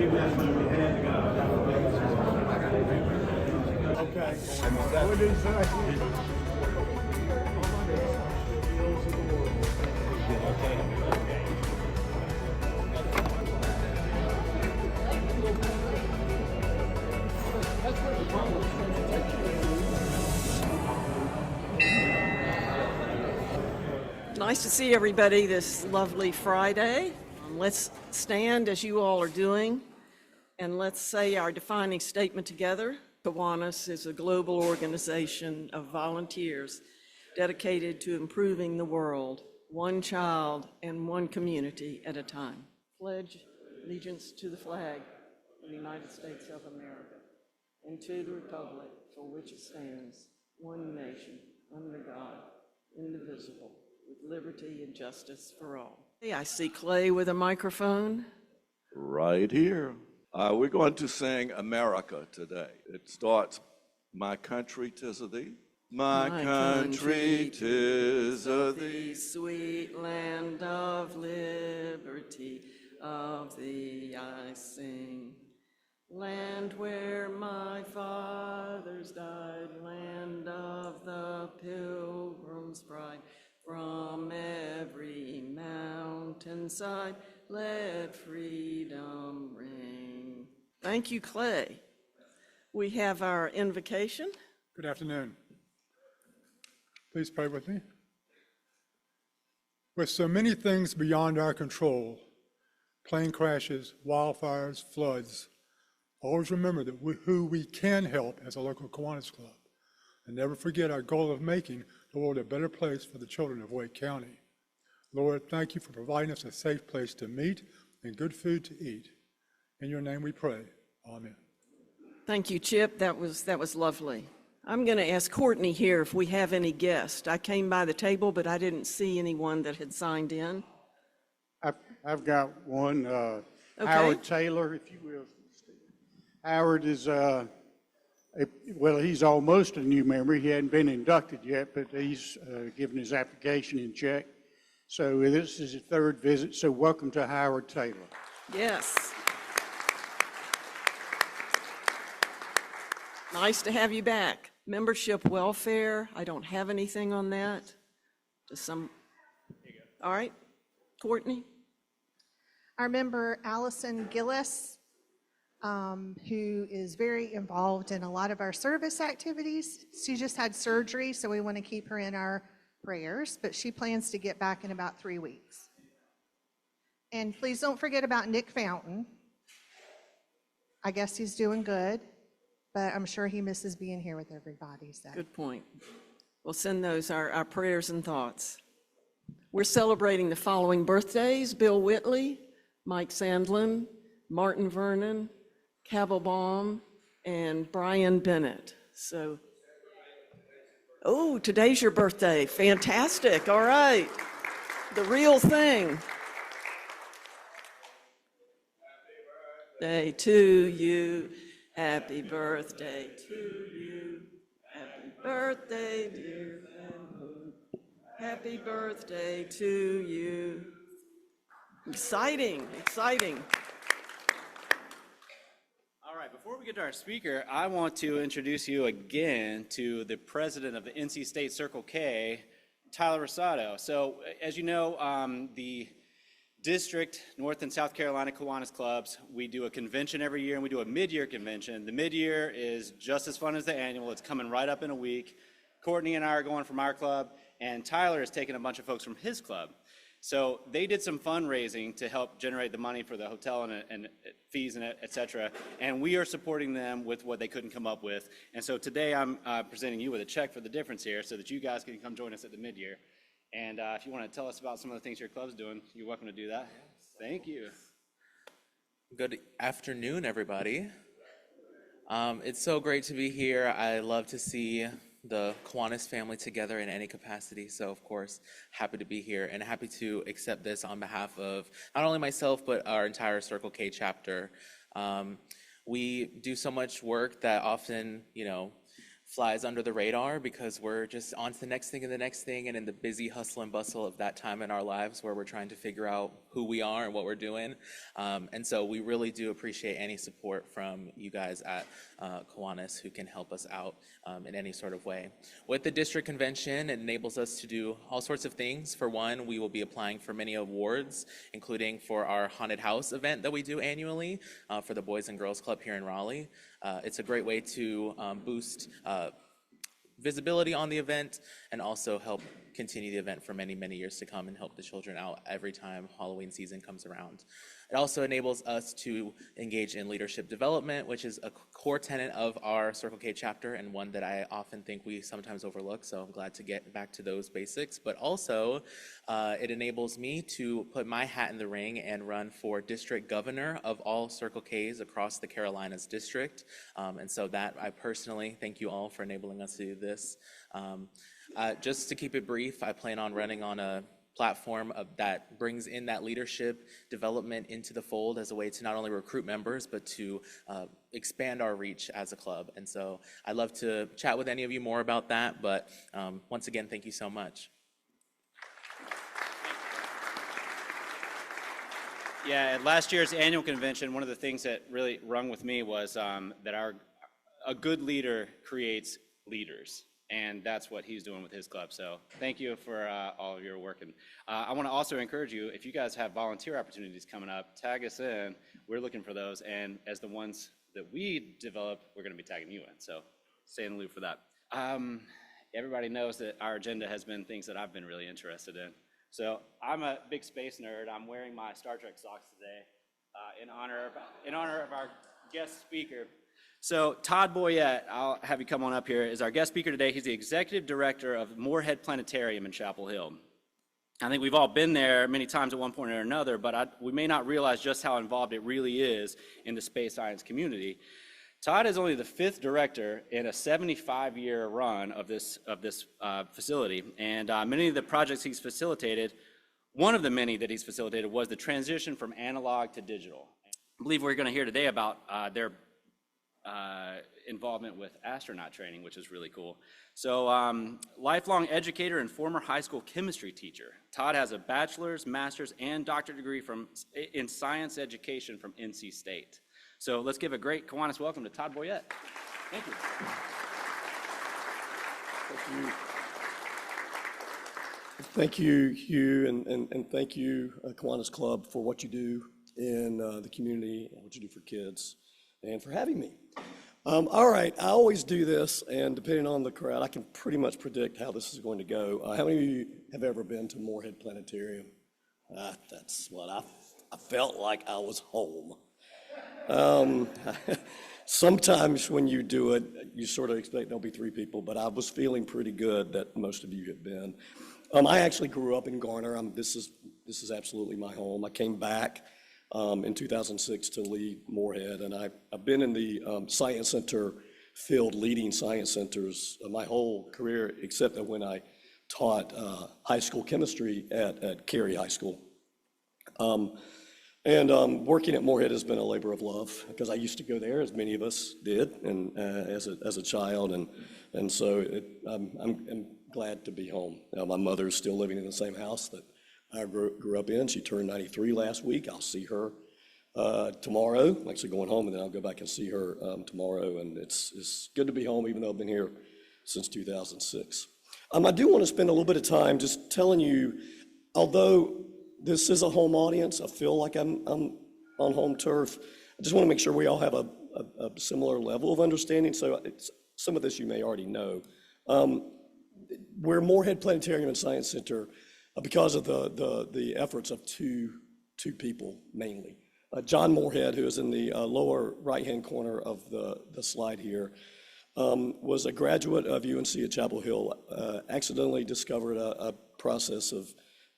Okay. What did he say? Nice to see everybody this lovely Friday. Let's stand as you all are doing, and let's say our defining statement together. Kiwanis is a global organization of volunteers dedicated to improving the world, one child and one community at a time. Pledge allegiance to the flag of the United States of America and to the republic for which it stands, one nation, under God, indivisible, with liberty and justice for all. Hey, I see Clay with a microphone. Right here. We're going to sing America today. It starts, my country 'tis of thee. My country 'tis of thee. Sweet land of liberty, of thee I sing. Land where my fathers died, land of the pilgrim's pride. From every mountainside, let freedom ring. Thank you, Clay. We have our invocation. Good afternoon. Please pray with me. With so many things beyond our control, plane crashes, wildfires, floods, always remember that who we can help as a local Kiwanis club. And never forget our goal of making the world a better place for the children of Wake County. Lord, thank you for providing us a safe place to meet and good food to eat. In your name we pray. Amen. Thank you, Chip. That was lovely. I'm going to ask Courtney here if we have any guests. I came by the table, but I didn't see anyone that had signed in. I've got one, Okay. Howard Taylor, if you will. Howard is, he's almost a new member. He hadn't been inducted yet, but he's given his application in check. So this is his third visit, so welcome to Howard Taylor. Yes. Nice to have you back. Membership welfare, I don't have anything on that. All right, Courtney? Our member Allison Gillis, who is very involved in a lot of our service activities. She just had surgery, so we want to keep her in our prayers, but she plans to get back in about 3 weeks. And please don't forget about Nick Fountain. I guess he's doing good, but I'm sure he misses being here with everybody. So. Good point. We'll send those our prayers and thoughts. We're celebrating the following birthdays: Bill Whitley, Mike Sandlin, Martin Vernon, Cabelbaum, and Brian Bennett. So, oh, today's your birthday. Fantastic. All right. The real thing. Happy birthday to you. Happy birthday to you. Happy birthday, dear Edward. Happy birthday to you. Exciting, exciting. All right, before we get to our speaker, I want to introduce you again to the president of the NC State Circle K, Tyler Rosado. So, as you know, the District, North and South Carolina Kiwanis clubs, we do a convention every year, and we do a mid-year convention. The mid-year is just as fun as the annual. It's coming right up in a week. Courtney and I are going from our club, and Tyler is taking a bunch of folks from his club. So they did some fundraising to help generate the money for the hotel and fees and et cetera, and we are supporting them with what they couldn't come up with. And so today I'm presenting you with a check for the difference here so that you guys can come join us at the mid-year. And if you want to tell us about some of the things your club's doing, you're welcome to do that. Thank you. Good afternoon, everybody. It's so great to be here. I love to see the Kiwanis family together in any capacity. So, of course, happy to be here and happy to accept this on behalf of not only myself, but our entire Circle K chapter. We do so much work that often, flies under the radar because we're just on to the next thing and the next thing, and in the busy hustle and bustle of that time in our lives where we're trying to figure out who we are and what we're doing. And so we really do appreciate any support from you guys at Kiwanis who can help us out in any sort of way. With the district convention, it enables us to do all sorts of things. For one, we will be applying for many awards, including for our haunted house event that we do annually for the Boys and Girls Club here in Raleigh. It's a great way to boost visibility on the event and also help continue the event for many, many years to come and help the children out every time Halloween season comes around. It also enables us to engage in leadership development, which is a core tenet of our Circle K chapter and one that I often think we sometimes overlook, so I'm glad to get back to those basics. But also, it enables me to put my hat in the ring and run for district governor of all Circle Ks across the Carolinas district. And so that I personally thank you all for enabling us to do this. Just to keep it brief, I plan on running on a platform that brings in that leadership development into the fold as a way to not only recruit members, but to expand our reach as a club. And so I'd love to chat with any of you more about that, but once again, thank you so much. Yeah, at last year's annual convention, one of the things that really rung with me was that a good leader creates leaders. And that's what he's doing with his club. So thank you for all of your work. And I want to also encourage you, if you guys have volunteer opportunities coming up, tag us in. We're looking for those. And as the ones that we develop, we're going to be tagging you in. So stay in the loop for that. Everybody knows that our agenda has been things that I've been really interested in. So I'm a big space nerd. I'm wearing my Star Trek socks today in honor of our guest speaker. So Todd Boyette, I'll have you come on up here, is our guest speaker today. He's the executive director of Morehead Planetarium in Chapel Hill. I think we've all been there many times at one point or another, but we may not realize just how involved it really is in the space science community. Todd is only the 5th director in a 75-year run of this facility, and many of the projects he's facilitated, one of the many that he's facilitated was the transition from analog to digital. I believe we're going to hear today about their involvement with astronaut training, which is really cool. So lifelong educator and former high school chemistry teacher. Todd has a bachelor's, master's, and doctorate degree in science education from NC State. So let's give a great Kiwanis welcome to Todd Boyette. Thank you. Thank you, Hugh, and thank you, Kiwanis Club, for what you do in the community and what you do for kids, and for having me. All right, I always do this, and depending on the crowd, I can pretty much predict how this is going to go. How many of you have ever been to Morehead Planetarium? That's what I felt like I was home. Sometimes when you do it, you sort of expect there'll be 3 people, but I was feeling pretty good that most of you had been. I actually grew up in Garner. This is absolutely my home. I came back in 2006 to lead Morehead, and I've been in the science center field, leading science centers my whole career, except that when I taught high school chemistry at Cary High School. Working at Morehead has been a labor of love because I used to go there, as many of us did, and as a child, and so I'm glad to be home. My mother's still living in the same house that I grew up in. She turned 93 last week. I'll see her tomorrow. I'm actually going home, and then I'll go back and see her tomorrow. And it's good to be home, even though I've been here since 2006. I do want to spend a little bit of time just telling you, although this is a home audience, I feel like I'm on home turf. I just want to make sure we all have a similar level of understanding. So some of this you may already know. We're Morehead Planetarium and Science Center because of the efforts of two people mainly. John Morehead, who is in the lower right-hand corner of the slide here, was a graduate of UNC at Chapel Hill, accidentally discovered a process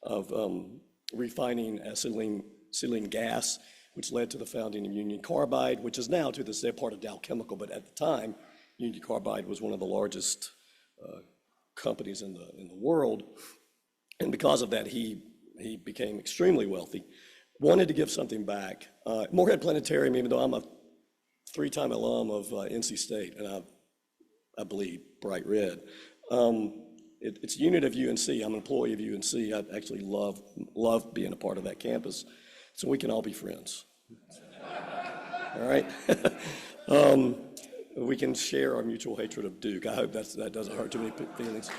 of refining acetylene gas, which led to the founding of Union Carbide, which is now to this day part of Dow Chemical, but at the time, Union Carbide was one of the largest companies in the world. And because of that, he became extremely wealthy, wanted to give something back. Morehead Planetarium, even though I'm a 3-time alum of NC State, and I've I believe, bright red. It's a unit of UNC. I'm an employee of UNC. I actually love being a part of that campus, so we can all be friends. All right? We can share our mutual hatred of Duke. I hope that doesn't hurt too many feelings.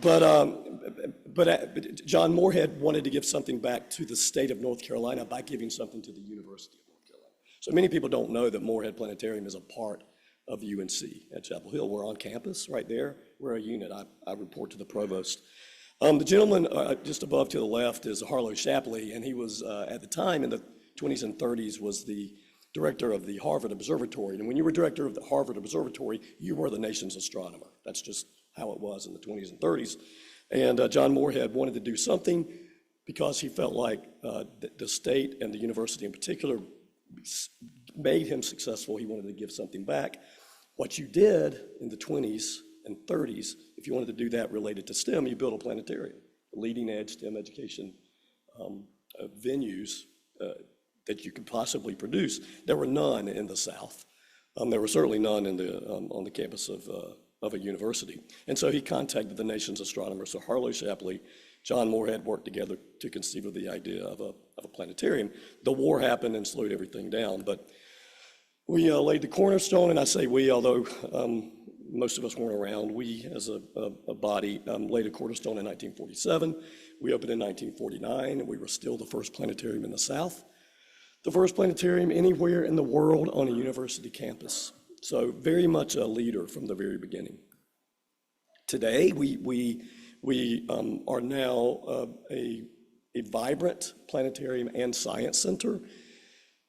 But John Morehead wanted to give something back to the state of North Carolina by giving something to the University of North Carolina. So many people don't know that Morehead Planetarium is a part of UNC at Chapel Hill. We're on campus right there. We're a unit. I report to the provost. The gentleman just above to the left is Harlow Shapley, and he was, at the time in the 20s and 30s, was the director of the Harvard Observatory. And when you were director of the Harvard Observatory, you were the nation's astronomer. That's just how it was in the 20s and 30s. And John Morehead wanted to do something because he felt like the state and the university in particular made him successful. He wanted to give something back. What you did in the 20s and 30s, if you wanted to do that related to STEM, you built a planetarium, leading edge STEM education venues that you could possibly produce. There were none in the South. There were certainly none in on the campus of a university. And so he contacted the nation's astronomers. So Harlow Shapley, John Morehead worked together to conceive of the idea of a planetarium. The war happened and slowed everything down, but we laid the cornerstone, and I say we, although most of us weren't around. We, as a body, laid a cornerstone in 1947. We opened in 1949, and we were still the first planetarium in the South, the first planetarium anywhere in the world on a university campus. So very much a leader from the very beginning. Today, we are now a vibrant planetarium and science center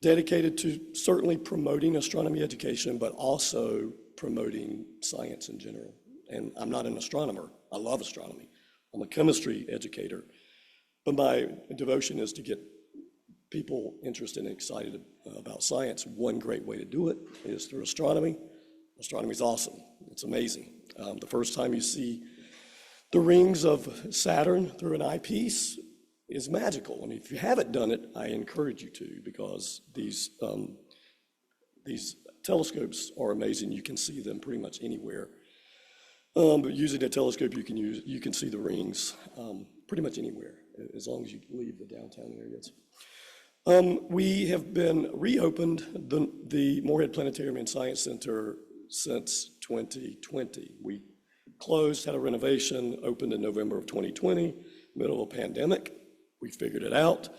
dedicated to certainly promoting astronomy education, but also promoting science in general. And I'm not an astronomer. I love astronomy. I'm a chemistry educator. But my devotion is to get people interested and excited about science. One great way to do it is through astronomy. Astronomy is awesome. It's amazing. The first time you see the rings of Saturn through an eyepiece is magical. I mean, if you haven't done it, I encourage you to, because these telescopes are amazing. You can see them pretty much anywhere. But using a telescope, you can see the rings pretty much anywhere, as long as you leave the downtown areas. We have been reopened the Morehead Planetarium and Science Center since 2020. We closed, had a renovation, opened in November of 2020, middle of a pandemic. We figured it out.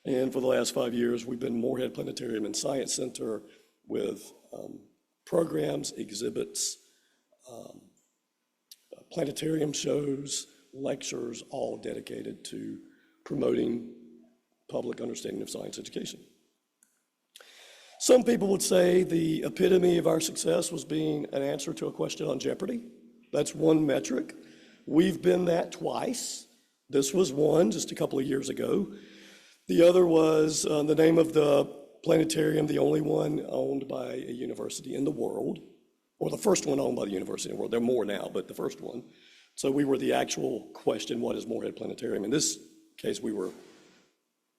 And for the last 5 years, we've been Morehead Planetarium and Science Center with programs, exhibits, planetarium shows, lectures, all dedicated to promoting public understanding of science education. Some people would say the epitome of our success was being an answer to a question on Jeopardy. That's one metric. We've been that twice. This was one just a couple of years ago. The other was the name of the planetarium, the only one owned by a university in the world, or the first one owned by the university in the world. There are more now, but the first one. So we were the actual question, what is Morehead Planetarium? In this case, we were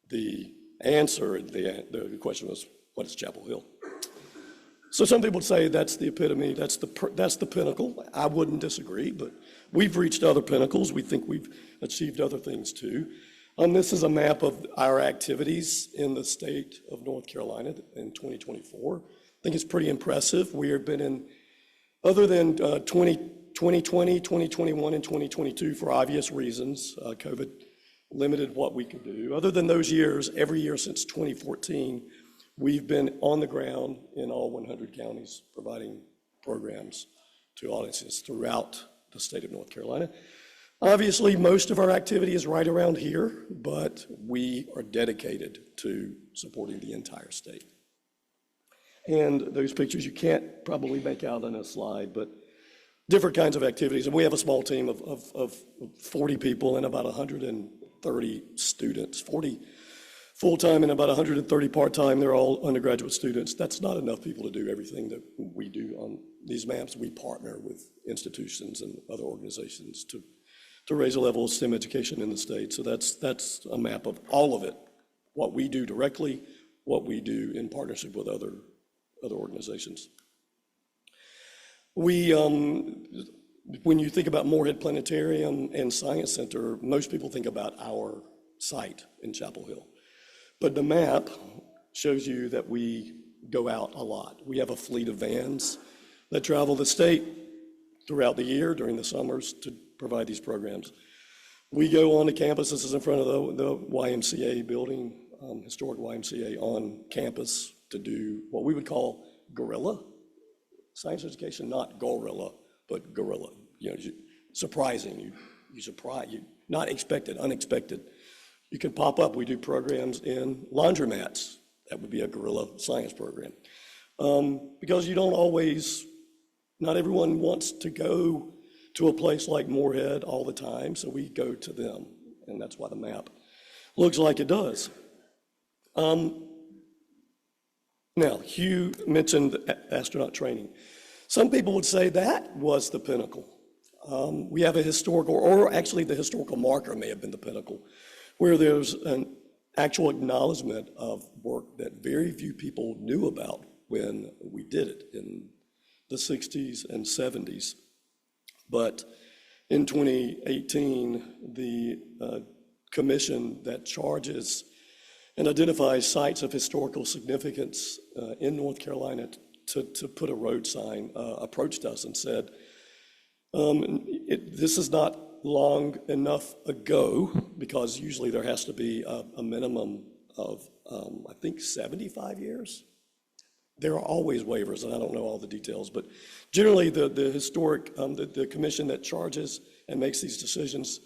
the answer. The question was, what is Chapel Hill? So some people would say that's the epitome, that's the pinnacle. I wouldn't disagree, but we've reached other pinnacles. We think we've achieved other things too. This is a map of our activities in the state of North Carolina in 2024. I think it's pretty impressive. We have been in, other than 2020, 2021, and 2022 for obvious reasons, COVID limited what we could do. Other than those years, every year since 2014, we've been on the ground in all 100 counties providing programs to audiences throughout the state of North Carolina. Obviously, most of our activity is right around here, but we are dedicated to supporting the entire state. And those pictures you can't probably make out on a slide, but different kinds of activities. And we have a small team of 40 people and about 130 students, 40 full-time and about 130 part-time. They're all undergraduate students. That's not enough people to do everything that we do on these maps. We partner with institutions and other organizations to raise the level of STEM education in the state. So that's a map of all of it, what we do directly, what we do in partnership with other organizations. We, when you think about Morehead Planetarium and Science Center, most people think about our site in Chapel Hill. But the map shows you that we go out a lot. We have a fleet of vans that travel the state throughout the year during the summers to provide these programs. We go on to campus. This is in front of the YMCA building, historic YMCA on campus to do what we would call guerrilla science education, not gorilla, but guerrilla. You know, surprising, you not expected, unexpected. You can pop up. We do programs in laundromats. That would be a guerrilla science program. Because you don't always, not everyone wants to go to a place like Morehead all the time, so we go to them, and that's why the map looks like it does. Now, Hugh mentioned astronaut training. Some people would say that was the pinnacle. We have a historical, or actually the historical marker may have been the pinnacle, where there's an actual acknowledgement of work that very few people knew about when we did it in the 60s and 70s. But in 2018, the commission that charges and identifies sites of historical significance in North Carolina to put a road sign approached us and said, this is not long enough ago, because usually there has to be a minimum of, I think, 75 years. There are always waivers, and I don't know all the details, but generally the historic, the commission that charges and makes these decisions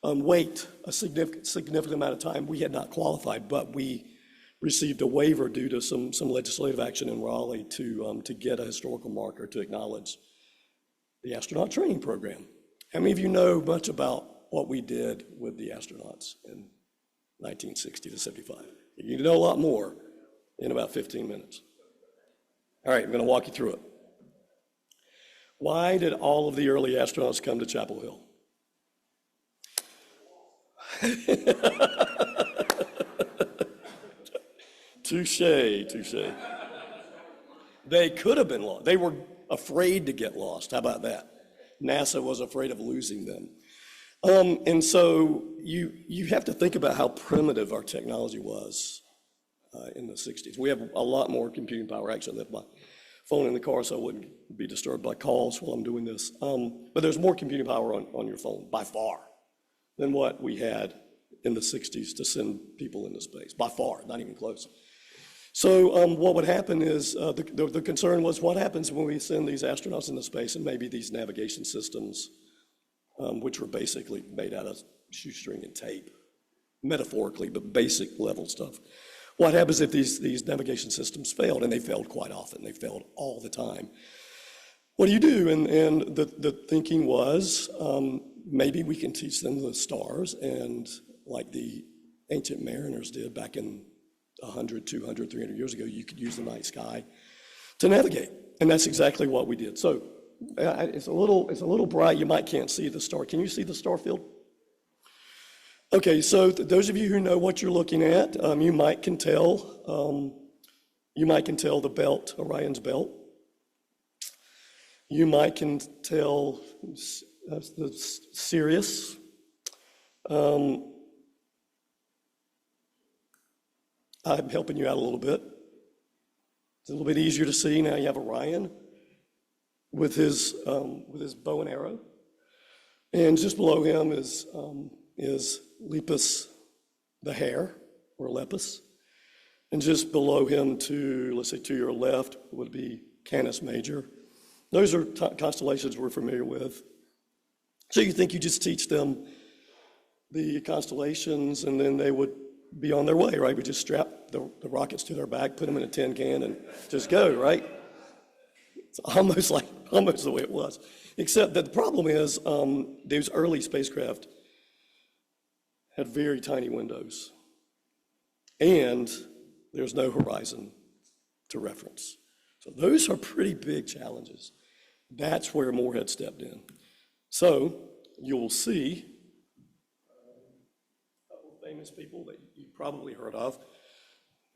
wait a significant amount of time. We had not qualified, but we received a waiver due to some legislative action in Raleigh to get a historical marker to acknowledge the astronaut training program. How many of you know much about what we did with the astronauts in 1960 to 75? You know a lot more in about 15 minutes. All right, I'm going to walk you through it. Why did all of the early astronauts come to Chapel Hill? Touche, touche. They could have been lost. They were afraid to get lost. How about that? NASA was afraid of losing them. And so you have to think about how primitive our technology was in the 60s. We have a lot more computing power. Actually, I left my phone in the car so I wouldn't be disturbed by calls while I'm doing this. But there's more computing power on your phone, by far, than what we had in the 60s to send people into space. By far, not even close. So what would happen is, the concern was, what happens when we send these astronauts into space and maybe these navigation systems, which were basically made out of shoestring and tape, metaphorically, but basic level stuff. What happens if these navigation systems failed? And they failed quite often. They failed all the time. What do you do? And the thinking was, maybe we can teach them the stars, and like the ancient mariners did back in 100, 200, 300 years ago, you could use the night sky to navigate. And that's exactly what we did. So it's a little bright. You can't see the star. Can you see the star field? Okay, so those of you who know what you're looking at, you might can tell the belt, Orion's belt. You might can tell the Sirius. I'm helping you out a little bit. It's a little bit easier to see. Now you have Orion with his bow and arrow. And just below him is Lepus the hare, or Lepus. And just below him let's say to your left, would be Canis Major. Those are constellations we're familiar with. So you think you just teach them the constellations and then they would be on their way, right? We just strap the rockets to their back, put them in a tin can, and just go, right? It's almost the way it was. Except that the problem is those early spacecraft had very tiny windows, and there's no horizon to reference. So those are pretty big challenges. That's where Morehead stepped in. So you'll see a couple of famous people that you've probably heard of.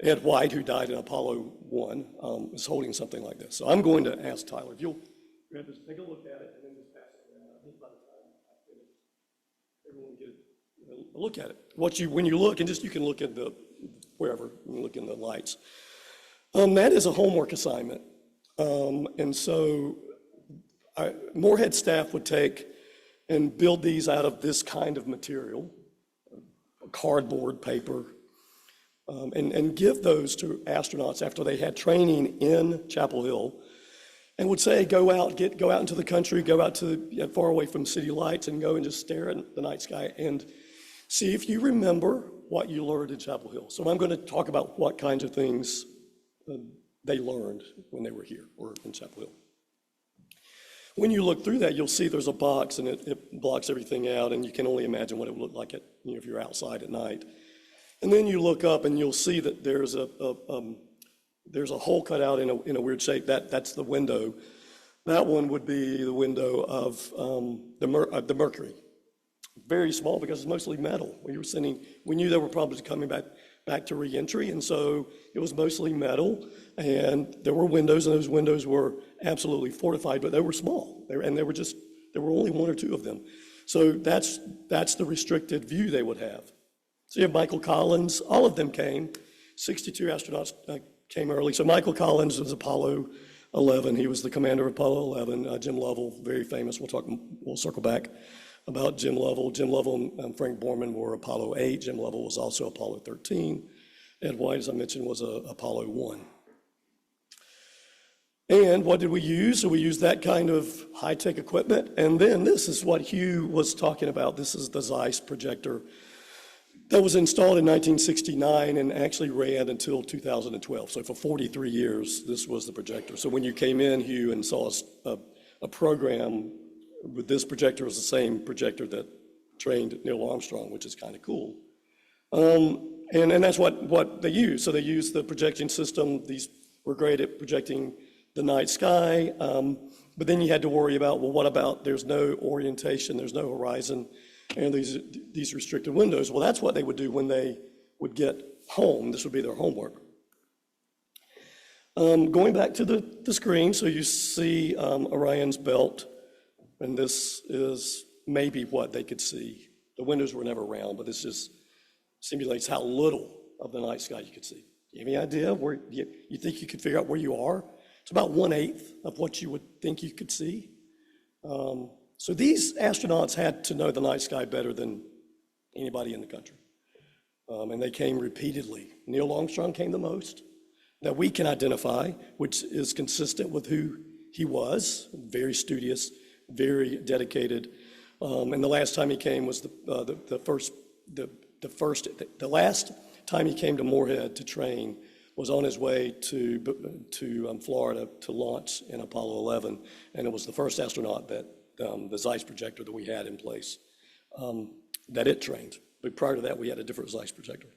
Ed White, who died in Apollo 1, is holding something like this. So I'm going to ask Tyler, if you'll Grab this, take a look at it, and then just pass it around. I think by the time I finish, everyone get a look at it. When you look, and just you can look at wherever, you can look in the lights. That is a homework assignment. And so Morehead staff would take and build these out of this kind of material, cardboard, paper, and give those to astronauts after they had training in Chapel Hill, and would say, go out into the country, go out to far away from city lights, and go and just stare at the night sky and see if you remember what you learned in Chapel Hill. So I'm going to talk about what kinds of things they learned when they were here or in Chapel Hill. When you look through that, you'll see there's a box, and it blocks everything out, and you can only imagine what it would look like if you're outside at night. And then you look up, and you'll see that there's a hole cut out in a weird shape. That's the window. That one would be the window of the Mercury. Very small because it's mostly metal. We knew they were probably coming back to re-entry, and so it was mostly metal, and there were windows, and those windows were absolutely fortified, but they were small, there were only one or two of them. So that's the restricted view they would have. So you have Michael Collins, all of them came, 62 astronauts came early. So Michael Collins was Apollo 11, he was the commander of Apollo 11. Jim Lovell, very famous, we'll circle back about Jim Lovell. Jim Lovell and Frank Borman were Apollo 8. Jim Lovell was also Apollo 13. Ed White, as I mentioned, was Apollo 1. And what did we use? So we used that kind of high-tech equipment. And then this is what Hugh was talking about. This is the Zeiss projector that was installed in 1969 and actually ran until 2012. So for 43 years, this was the projector. So when you came in, Hugh, and saw a program with this projector, was the same projector that trained Neil Armstrong, which is kind of cool. And that's what they used. So they used the projection system. These were great at projecting the night sky. But then you had to worry about, well, what about there's no orientation, there's no horizon, and these restricted windows. Well, that's what they would do when they would get home. This would be their homework. Going back to the screen, so you see Orion's belt, and this is maybe what they could see. The windows were never round, but this just simulates how little of the night sky you could see. You have any idea where you think you could figure out where you are? It's about 1/8 of what you would think you could see. So these astronauts had to know the night sky better than anybody in the country. And they came repeatedly. Neil Armstrong came the most that we can identify, which is consistent with who he was, very studious, very dedicated. And the last time he came was the last time he came to Morehead to train was on his way to Florida to launch in Apollo 11, and it was the first astronaut that the Zeiss projector that we had in place that it trained. But prior to that, we had a different Zeiss projector.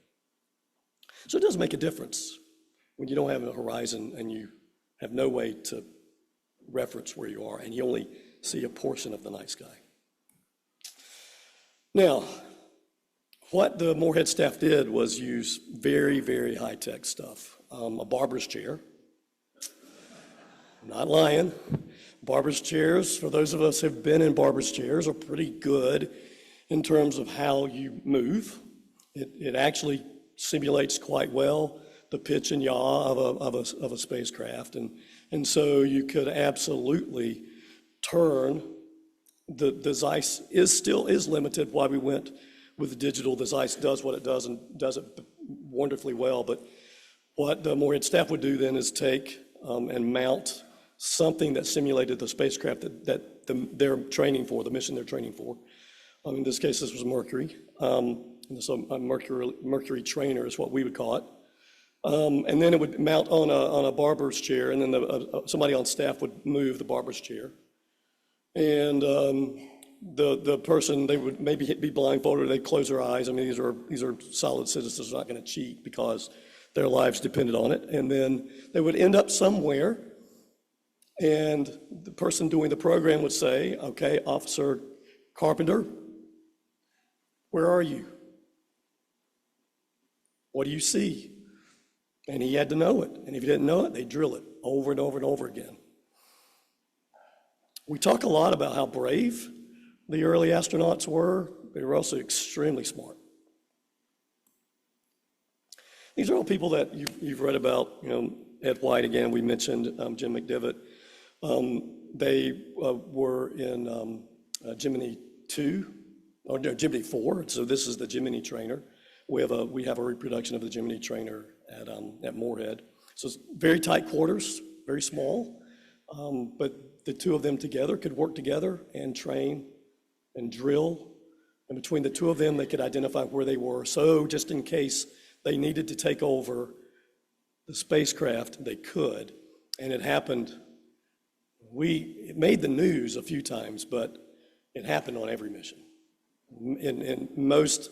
So it does make a difference when you don't have a horizon and you have no way to reference where you are, and you only see a portion of the night sky. Now, what the Morehead staff did was use very, very high-tech stuff. A barber's chair. I'm not lying. Barber's chairs, for those of us who have been in barber's chairs, are pretty good in terms of how you move. It actually simulates quite well the pitch and yaw of a spacecraft. And so you could absolutely turn. The Zeiss still is limited why we went with the digital. The Zeiss does what it does and does it wonderfully well. But what the Morehead staff would do then is take and mount something that simulated the spacecraft that they're training for, the mission they're training for. In this case, this was Mercury. So a Mercury trainer is what we would call it. And then it would mount on a barber's chair, and then somebody on staff would move the barber's chair. And the person, they would maybe be blindfolded, they'd close their eyes. I mean, these are solid citizens, not going to cheat because their lives depended on it. And then they would end up somewhere, and the person doing the program would say, okay, Officer Carpenter, where are you? What do you see? And he had to know it. And if he didn't know it, they'd drill it over and over and over again. We talk a lot about how brave the early astronauts were, but they were also extremely smart. These are all people that you've read about, Ed White again, we mentioned Jim McDivitt. They were in Gemini 2, or no, Gemini 4, so this is the Gemini trainer. We have a reproduction of the Gemini trainer at Morehead. So it's very tight quarters, very small, but the two of them together could work together and train and drill. And between the two of them, they could identify where they were. So just in case they needed to take over the spacecraft, they could. And it happened. It made the news a few times, but it happened on every mission. In most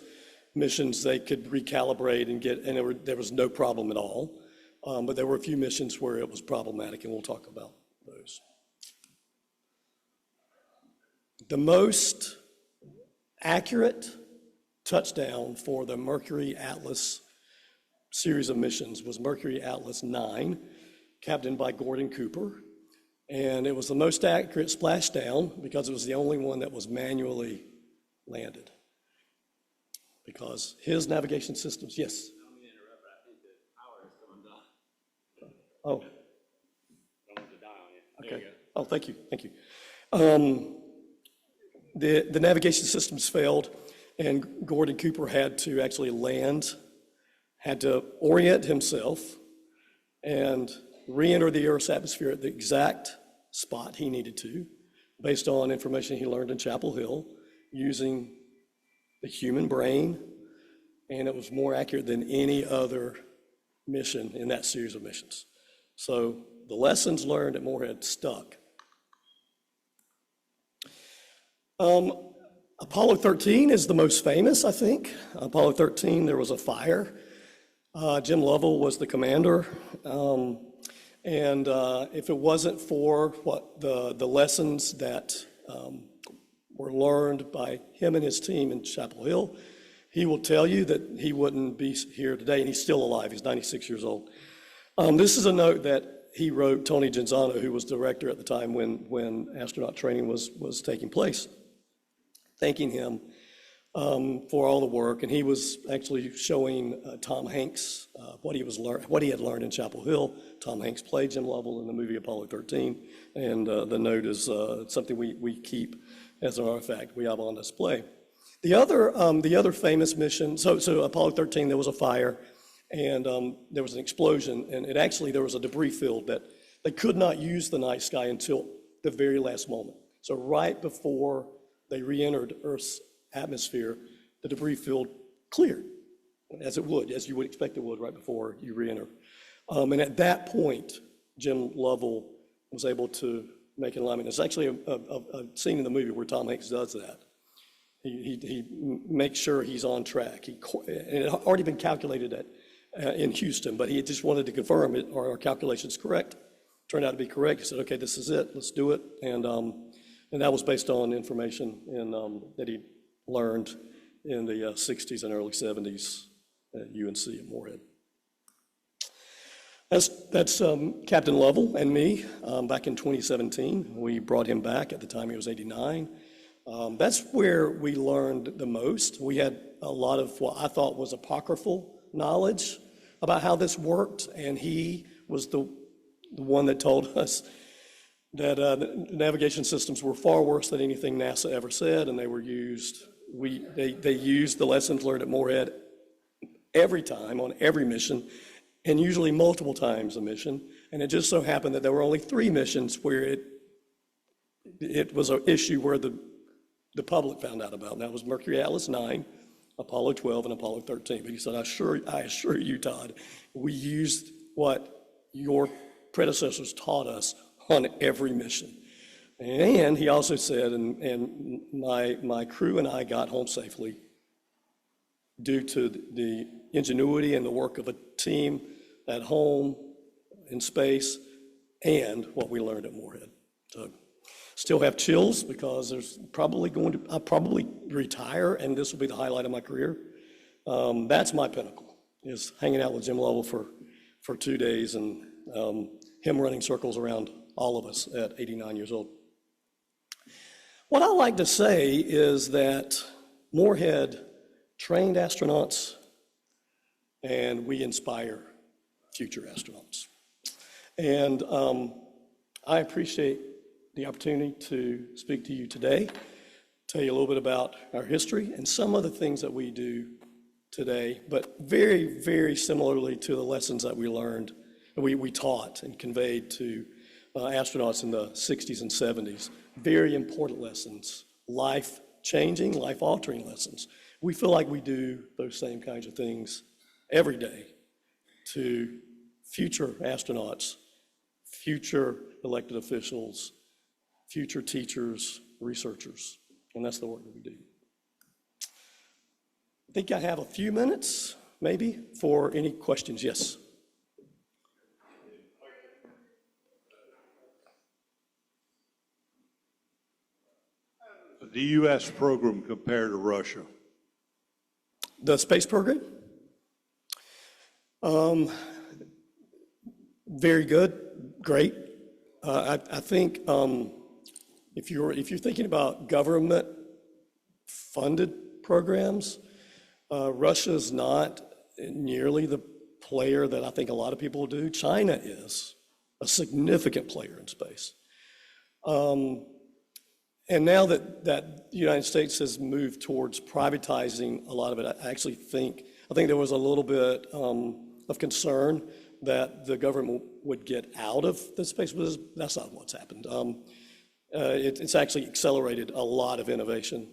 missions, they could recalibrate and there was no problem at all. But there were a few missions where it was problematic, and we'll talk about those. The most accurate touchdown for the Mercury Atlas series of missions was Mercury Atlas 9, captained by Gordon Cooper. And it was the most accurate splashdown because it was the only one that was manually landed. Because his navigation systems, yes? I don't mean to interrupt, but I think the power has come undone. Oh, I don't want to die on you. There okay. you go. Oh, thank you. The navigation systems failed, and Gordon Cooper had to actually land, had to orient himself and re-enter the Earth's atmosphere at the exact spot he needed to, based on information he learned in Chapel Hill, using the human brain, and it was more accurate than any other mission in that series of missions. So the lessons learned at Morehead stuck. Apollo 13 is the most famous, I think. Apollo 13, there was a fire. Jim Lovell was the commander. And if it wasn't for the lessons that were learned by him and his team in Chapel Hill, he will tell you that he wouldn't be here today, and he's still alive. He's 96 years old. This is a note that he wrote Tony Genzano, who was director at the time when astronaut training was taking place, thanking him for all the work. And he was actually showing Tom Hanks what he had learned in Chapel Hill. Tom Hanks played Jim Lovell in the movie Apollo 13, and the note is something we keep as an artifact we have on display. The other famous mission, so Apollo 13, there was a fire, and there was an explosion, and there was a debris field that they could not use the night sky until the very last moment. So right before they re-entered Earth's atmosphere, the debris field cleared, as you would expect it would right before you re-enter. And at that point, Jim Lovell was able to make an alignment. There's actually a scene in the movie where Tom Hanks does that. He makes sure he's on track. It had already been calculated in Houston, but he just wanted to confirm it, are our calculations correct? Turned out to be correct. He said, okay, this is it, let's do it. And that was based on information that he learned in the 60s and early 70s at UNC at Morehead. That's Captain Lovell and me back in 2017. We brought him back. At the time he was 89. That's where we learned the most. We had a lot of what I thought was apocryphal knowledge about how this worked, and he was the one that told us that the navigation systems were far worse than anything NASA ever said, and they were used. They used the lessons learned at Morehead every time on every mission, and usually multiple times a mission. And it just so happened that there were only 3 missions where it was an issue where the public found out about, and that was Mercury Atlas 9, Apollo 12, and Apollo 13. But he said, I assure you, Todd, we used what your predecessors taught us on every mission. And he also said, and my crew and I got home safely due to the ingenuity and the work of a team at home, in space, and what we learned at Morehead. So still have chills because I'll probably retire, and this will be the highlight of my career. That's my pinnacle, is hanging out with Jim Lovell for 2 days and him running circles around all of us at 89 years old. What I like to say is that Morehead trained astronauts, and we inspire future astronauts. And I appreciate the opportunity to speak to you today, tell you a little bit about our history and some of the things that we do today, but very, very similarly to the lessons that we learned, we taught and conveyed to astronauts in the 60s and 70s. Very important lessons, life-changing, life-altering lessons. We feel like we do those same kinds of things every day to future astronauts, future elected officials, future teachers, researchers, and that's the work that we do. I think I have a few minutes, maybe, for any questions. Yes? The U.S. program compared to Russia? The space program? Very good, great. I think if you're thinking about government-funded programs, Russia's not nearly the player that I think a lot of people do. China is a significant player in space. And now that the United States has moved towards privatizing a lot of it, I think there was a little bit of concern that the government would get out of the space business. That's not what's happened. It's actually accelerated a lot of innovation.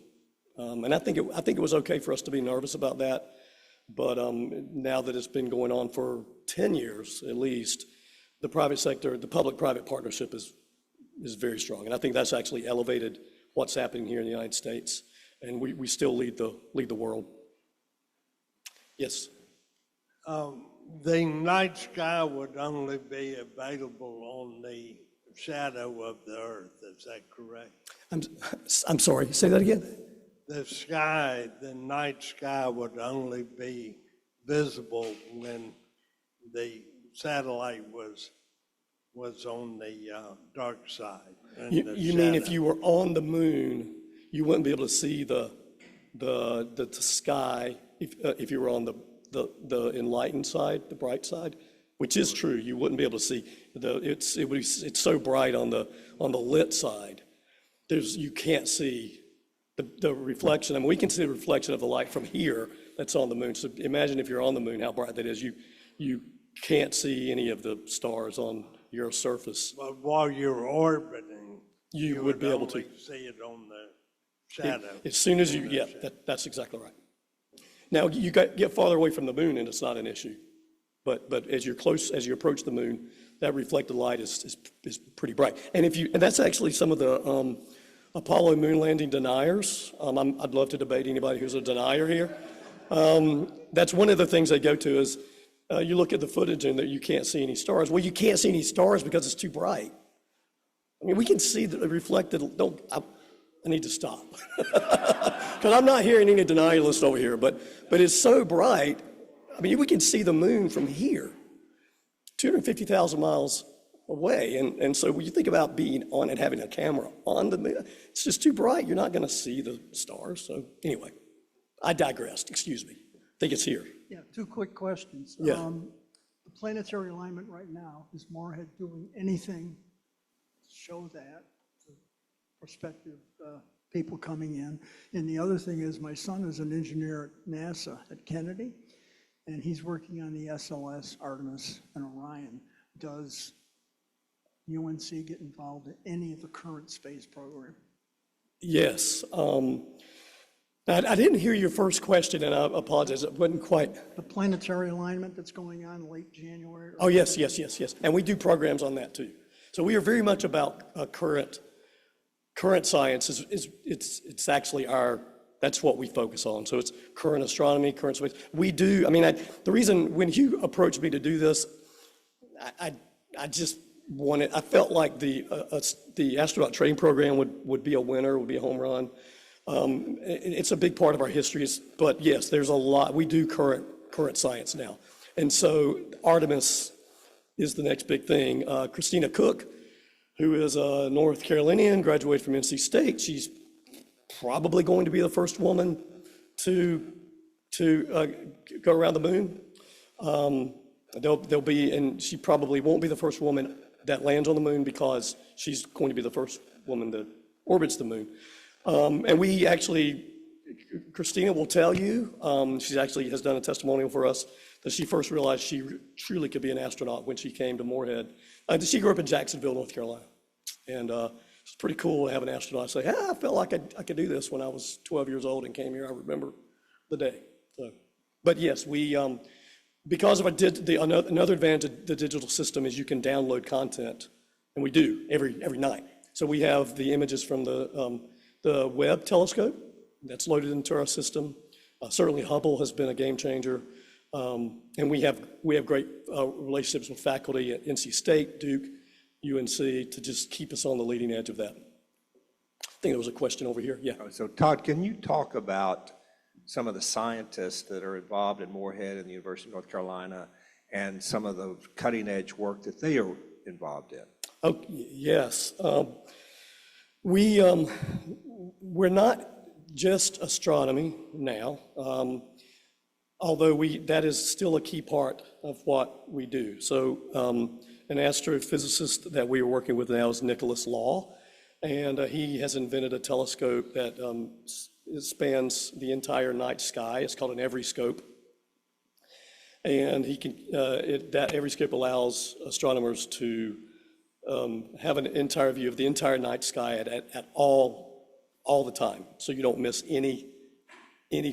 And I think it was okay for us to be nervous about that. But now that it's been going on for 10 years at least, the private sector, the public-private partnership is very strong. And I think that's actually elevated what's happening here in the United States. And we still lead the world. Yes? The night sky would only be available on the shadow of the Earth, is that correct? I'm sorry, say that again? The night sky would only be visible when the satellite was on the dark side. You mean if you were on the moon, you wouldn't be able to see the sky if you were on the enlightened side, the bright side, which is true. You wouldn't be able to see it's so bright on the lit side. You can't see the reflection. I mean, we can see the reflection of the light from here that's on the moon. So imagine if you're on the moon, how bright that is. You can't see any of the stars on your surface. But while you're orbiting, you would be able to see it on the shadow. As soon as that's exactly right. Now you get farther away from the moon, and it's not an issue. But as you approach the moon, that reflected light is pretty bright. And that's actually some of the Apollo moon landing deniers. I'd love to debate anybody who's a denier here. That's one of the things they go to is you look at the footage and that you can't see any stars. Well, you can't see any stars because it's too bright. I mean, we can see the reflected. I need to stop because I'm not hearing any denialists over here. But it's so bright. I mean, we can see the moon from here, 250,000 miles away. And so when you think about being on and having a camera on the moon, it's just too bright. You're not going to see the stars. So anyway, I digressed. Excuse me. I think it's here. Yeah, two quick questions. Yeah. The planetary alignment right now, is Morehead doing anything to show that to prospective people coming in? And the other thing is, my son is an engineer at NASA at Kennedy, and he's working on the SLS, Artemis, and Orion. Does UNC get involved in any of the current space program? Yes. I didn't hear your first question, and I apologize. It wasn't quite. The planetary alignment that's going on late January? Oh, yes. And we do programs on that too. So we are very much about current science. It's actually that's what we focus on. So it's current astronomy, current space. We do, the reason when Hugh approached me to do this, I just wanted, I felt like the astronaut training program would be a winner, would be a home run. It's a big part of our history, but yes, there's a lot. We do current science now. And so Artemis is the next big thing. Christina Cook, who is a North Carolinian, graduated from NC State. She's probably going to be the first woman to go around the moon. There'll be, and she probably won't be the first woman that lands on the moon because she's going to be the first woman that orbits the moon. And we actually, Christina will tell you, she actually has done a testimonial for us, that she first realized she truly could be an astronaut when she came to Morehead. She grew up in Jacksonville, North Carolina. And it's pretty cool to have an astronaut say, I felt like I could do this when I was 12 years old and came here. I remember the day. So, but yes, we, because of another advantage of the digital system is you can download content, and we do every night. So we have the images from the Webb telescope that's loaded into our system. Certainly Hubble has been a game changer. And we have great relationships with faculty at NC State, Duke, UNC to just keep us on the leading edge of that. I think there was a question over here. Yeah. So Todd, can you talk about some of the scientists that are involved in Morehead and the University of North Carolina and some of the cutting edge work that they are involved in? Oh, yes. We're not just astronomy now, although that is still a key part of what we do. So an astrophysicist that we are working with now is Nicholas Law, and he has invented a telescope that spans the entire night sky. It's called an everyscope. And he can, that everyscope allows astronomers to have an entire view of the entire night sky at all the time, so you don't miss any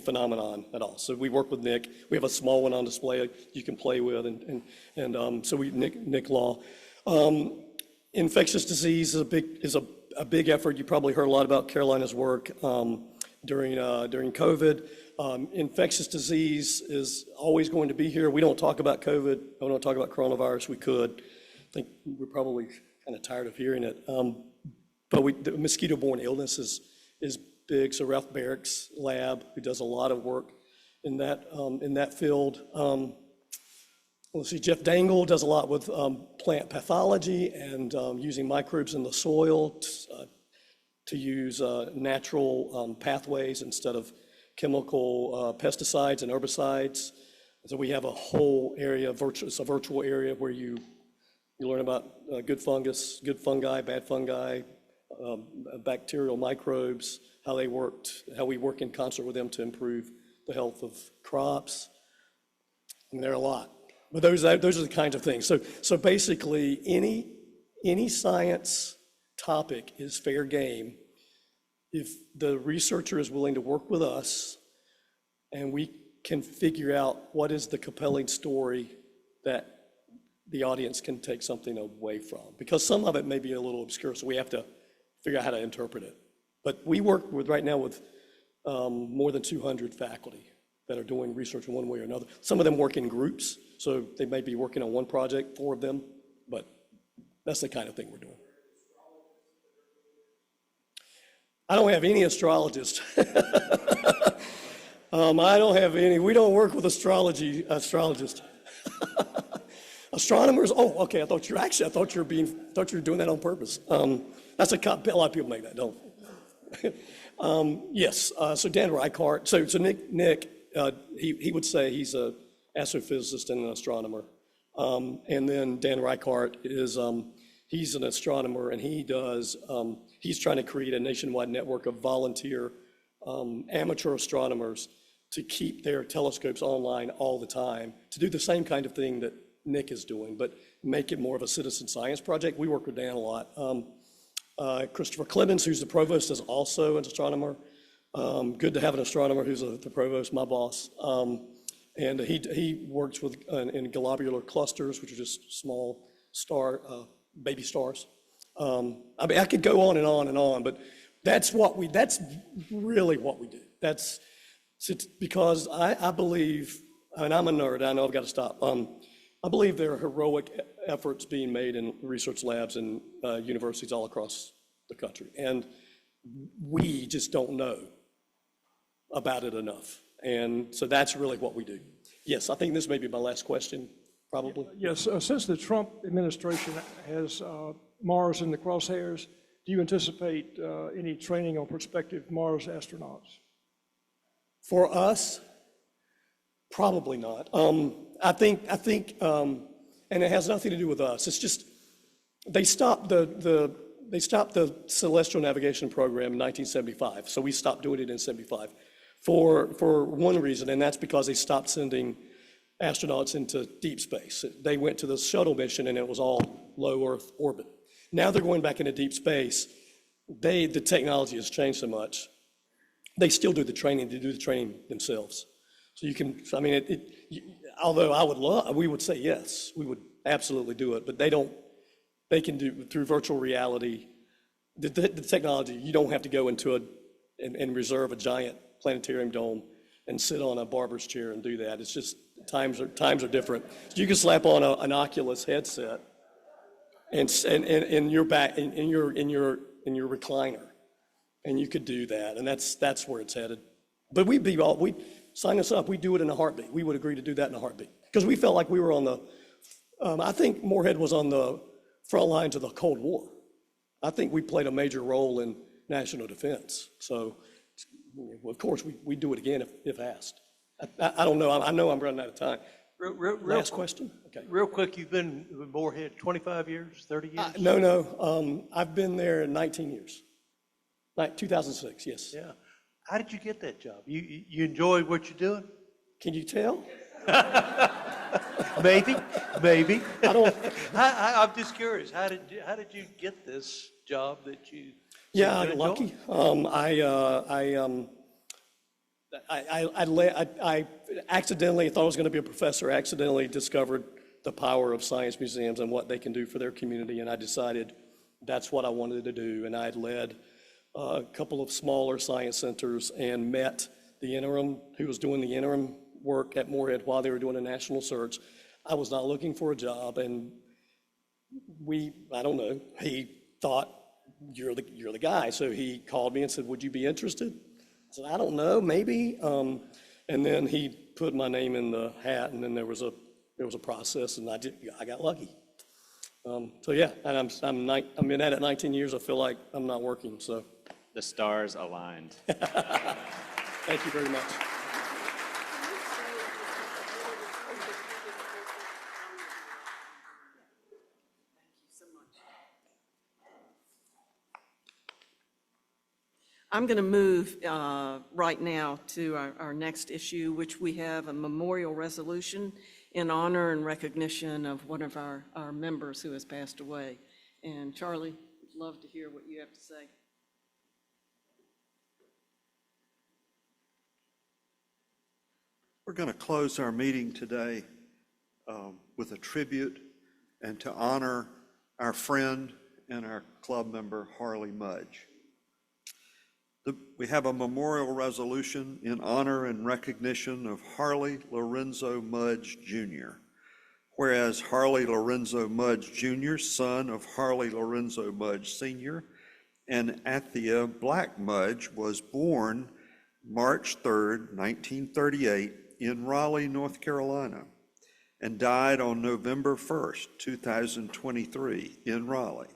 phenomenon at all. So we work with Nick. We have a small one on display you can play with, and so Nick Law. Infectious disease is a big effort. You probably heard a lot about Carolina's work during COVID. Infectious disease is always going to be here. We don't talk about COVID. We don't talk about coronavirus. We could. I think we're probably kind of tired of hearing it. But the mosquito-borne illness is big. So Ralph Barrick's lab, who does a lot of work in that field. Let's see, Jeff Dangle does a lot with plant pathology and using microbes in the soil to use natural pathways instead of chemical pesticides and herbicides. So we have a whole area, it's a virtual area where you learn about good fungus, good fungi, bad fungi, bacterial microbes, how we work in concert with them to improve the health of crops. And there are a lot, but those are the kinds of things. So basically, any science topic is fair game if the researcher is willing to work with us, and we can figure out what is the compelling story that the audience can take something away from. Because some of it may be a little obscure, so we have to figure out how to interpret it. But we work right now with more than 200 faculty that are doing research in one way or another. Some of them work in groups, so they may be working on one project, 4 of them, but that's the kind of thing we're doing. I don't have any astrologists. I don't have any. We don't work with astrologists. Astronomers. Oh, okay. I thought you were doing that on purpose. That's a lot of people make that. Don't. Yes. So Dan Reichart. So Nick. He would say he's an astrophysicist and an astronomer. And then Dan Reichart is he's an astronomer, and he's trying to create a nationwide network of volunteer amateur astronomers to keep their telescopes online all the time, to do the same kind of thing that Nick is doing, but make it more of a citizen science project. We work with Dan a lot. Christopher Clemens, who's the provost, is also an astronomer. Good to have an astronomer who's the provost, my boss. And he works in globular clusters, which are just small baby stars. I mean, I could go on and on and on, but that's really what we do. Because I believe, and I'm a nerd, I know I've got to stop. I believe there are heroic efforts being made in research labs and universities all across the country. And we just don't know about it enough. And so that's really what we do. Yes, I think this may be my last question, probably. Yes, since the Trump administration has Mars in the crosshairs, do do you anticipate any training on prospective Mars astronauts? For us, probably not. I think, and it has nothing to do with us. It's just they stopped the celestial navigation program in 1975. So we stopped doing it in '75 for one reason, and that's because they stopped sending astronauts into deep space. They went to the shuttle mission, and it was all low Earth orbit. Now they're going back into deep space. The technology has changed so much. They still do the training. They do the training themselves. So you can, I mean, although we would say yes, we would absolutely do it, but they don't. They can do through virtual reality. The technology, you don't have to go into and reserve a giant planetarium dome and sit on a barber's chair and do that. It's just times are different. So you can slap on an Oculus headset and in your back in your recliner, and you could do that, and that's where it's headed. But we sign us up. We do it in a heartbeat. We would agree to do that in a heartbeat because we felt like we were on the. I think Morehead was on the front lines of the Cold War. I think we played a major role in national defense. So, of course, we do it again if asked. I don't know. I know I'm running out of time. Last question? Okay. Real quick, you've been with Morehead 25 years, 30 years? No. I've been there 19 years. Like 2006, yes. Yeah. How did you get that job? You enjoy what you're doing? Can you tell? Maybe. I don't. I'm just curious. How did you get this job that you? Yeah, I got lucky. I accidentally thought I was going to be a professor. Accidentally discovered the power of science museums and what they can do for their community, and I decided that's what I wanted to do. And I had led a couple of smaller science centers and met the interim who was doing the interim work at Morehead while they were doing a national search. I was not looking for a job, and I don't know, he thought you're the guy. So he called me and said, would you be interested? I said, I don't know, maybe. And then he put my name in the hat, and then there was a process, and I got lucky. So yeah, and I've been at it 19 years. I feel like I'm not working, so. The stars aligned. Thank you very much. I'm going to move right now to our next issue, which we have a memorial resolution in honor and recognition of one of our members who has passed away. And Charlie, I'd love to hear what you have to say. We're going to close our meeting today with a tribute and to honor our friend and our club member, Harley Mudge. We have a memorial resolution in honor and recognition of Harley Lorenzo Mudge, Jr. Whereas Harley Lorenzo Mudge, Jr., son of Harley Lorenzo Mudge, Sr., and Athea Black Mudge, was born March 3rd, 1938, in Raleigh, North Carolina, and died on November 1st, 2023, in Raleigh.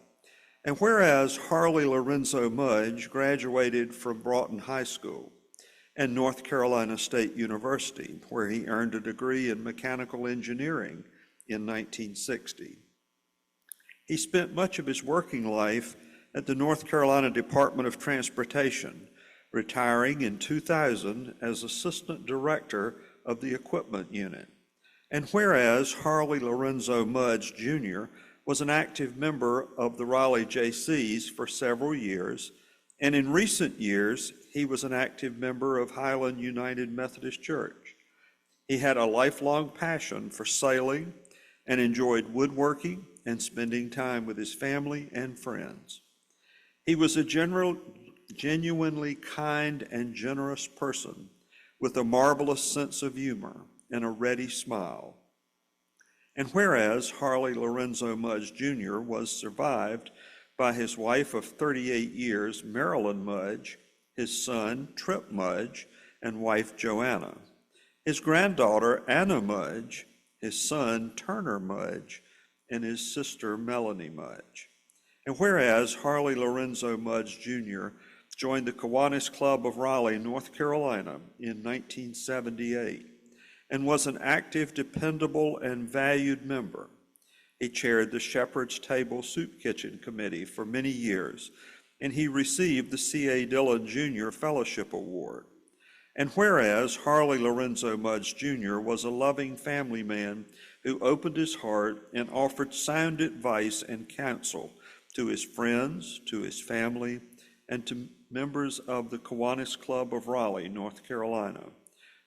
And whereas Harley Lorenzo Mudge graduated from Broughton High School and North Carolina State University, where he earned a degree in mechanical engineering in 1960. He spent much of his working life at the North Carolina Department of Transportation, retiring in 2000 as Assistant Director of the Equipment Unit. And whereas Harley Lorenzo Mudge, Jr. was an active member of the Raleigh JCs for several years, and in recent years, he was an active member of Highland United Methodist Church. He had a lifelong passion for sailing and enjoyed woodworking and spending time with his family and friends. He was a genuinely kind and generous person with a marvelous sense of humor and a ready smile. And whereas Harley Lorenzo Mudge Jr. was survived by his wife of 38 years, Marilyn Mudge, his son, Trip Mudge, and wife, Joanna, his granddaughter, Anna Mudge, his son, Turner Mudge, and his sister, Melanie Mudge. And whereas Harley Lorenzo Mudge Jr. joined the Kiwanis Club of Raleigh, North Carolina in 1978 and was an active, dependable, and valued member. He chaired the Shepherd's Table Soup Kitchen Committee for many years, and he received the C.A. Dillon Jr. Fellowship Award. And whereas Harley Lorenzo Mudge Jr. was a loving family man who opened his heart and offered sound advice and counsel to his friends, to his family, and to members of the Kiwanis Club of Raleigh, North Carolina,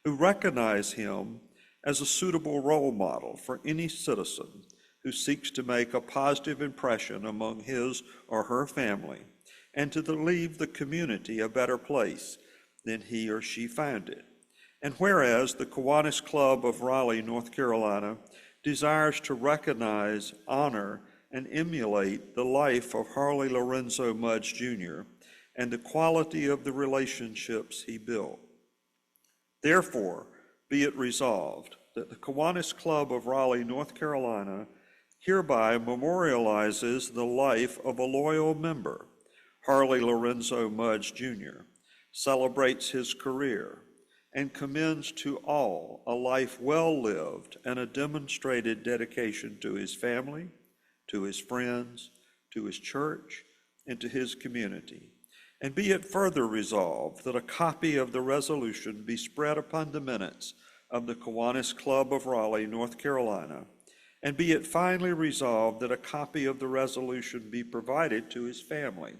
who recognize him as a suitable role model for any citizen who seeks to make a positive impression among his or her family and to leave the community a better place than he or she found it. And whereas the Kiwanis Club of Raleigh, North Carolina, desires to recognize, honor, and emulate the life of Harley Lorenzo Mudge Jr. and the quality of the relationships he built. Therefore, be it resolved that the Kiwanis Club of Raleigh, North Carolina, hereby memorializes the life of a loyal member, Harley Lorenzo Mudge Jr., celebrates his career, and commends to all a life well lived and a demonstrated dedication to his family, to his friends, to his church, and to his community. And be it further resolved that a copy of the resolution be spread upon the minutes of the Kiwanis Club of Raleigh, North Carolina, and be it finally resolved that a copy of the resolution be provided to his family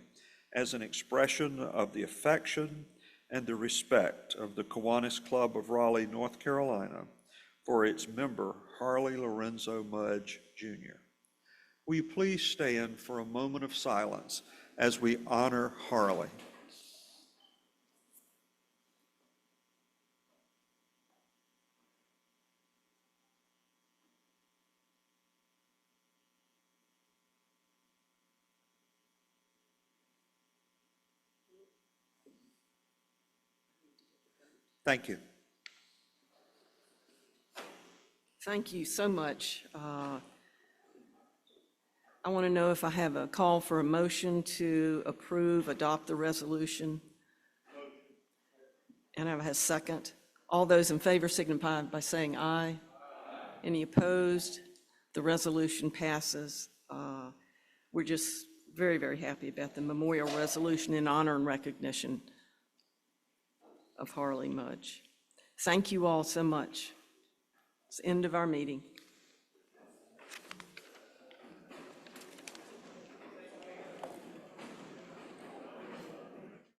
as an expression of the affection and the respect of the Kiwanis Club of Raleigh, North Carolina, for its member, Harley Lorenzo Mudge Jr. Will you please stand for a moment of silence as we honor Harley? Thank you. Thank you so much. I want to know if I have a call for a motion to approve, adopt the resolution. And I have a second. All those in favor signify by saying aye. Any opposed? The resolution passes. We're just very, very happy about the memorial resolution in honor and recognition of Harley Mudge. Thank you all so much. It's the end of our meeting.